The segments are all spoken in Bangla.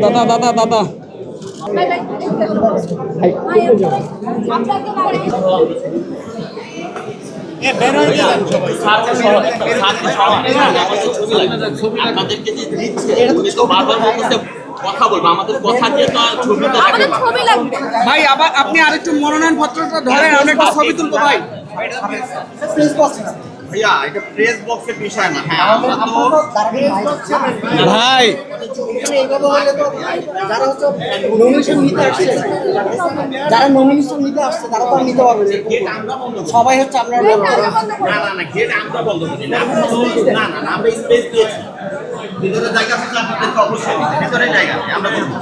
দাদা দাদা দাদা কথা বলবো আমাদের কথা দিয়ে তো ছবি লাগবে ভাই। আবার আপনি আরেকটু মনোনয়ন পত্রটা ধরেন, আমরা একটা ছবি তুলবো ভাই। ভাইয়া এটা প্রেস বক্সের বিষয় না। হ্যাঁ ভাই যারা হচ্ছে নমিনেশন নিতে আসছে, যারা নমিনেশন নিতে আসছে তারা তো নিতে পারবে সবাই হচ্ছে আপনার না না না গেট আমরা বন্ধ করি না। না না না আমরা স্পেস দিয়েছি। ভিতরে জায়গা আছে আপনাদেরকে অবশ্যই দিতে। ভিতরে জায়গা নেই আমরা বলবো।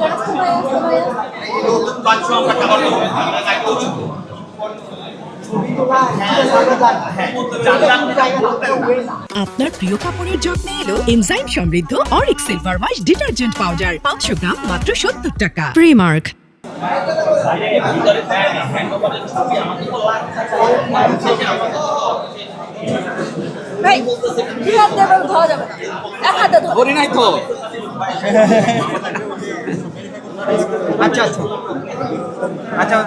এই নতুন বাচ্চা আমরা খাবার দেবো। আমরা জায়গা দেবো। আপনার প্রিয় কাপড়ের যত্নে এলো এনজাইম সমৃদ্ধ Arik silver wash detergent powder 500 গ্রাম মাত্র 70 টাকা। প্রিমার্ক। ভাই কি হাত দেব ধরা যাবে না, এক হাতে ধরো। ধরি নাই তো। আচ্ছা আচ্ছা আচ্ছা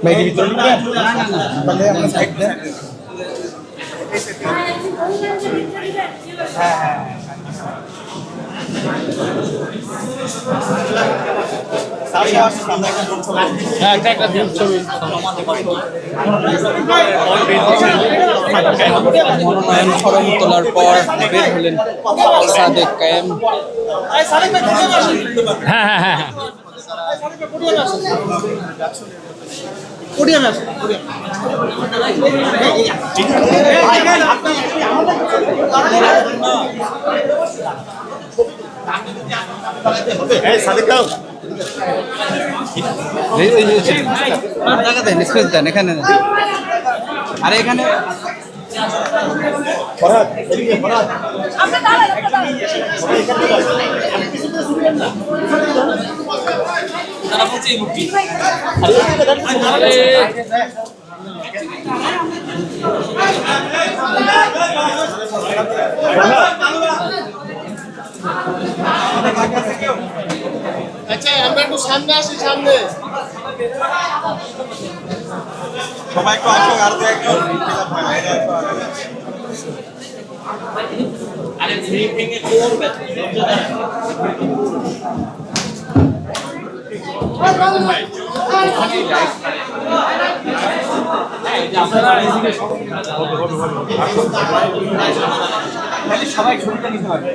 মেয়েদের ভিতরে ঢুকবেন? তাহলে আমরা সাইড দেন। হ্যাঁ হ্যাঁ মনোনয়ন ফরম তোলার পর বের হলেন সাদেক কায়েম। হ্যাঁ হ্যাঁ হ্যাঁ জায়গা দেন, স্পেস দেন এখানে। আরে এখানে আপনি দাঁড়ান, আপনি দাঁড়ান। তারা বলছে এই মুক্তি। আচ্ছা আমরা একটু সামনে আসি, সামনে সবাই একটু আসো আর একটু আরে ভেঙে করবে সবাই ছবিটা নিতে পারবে।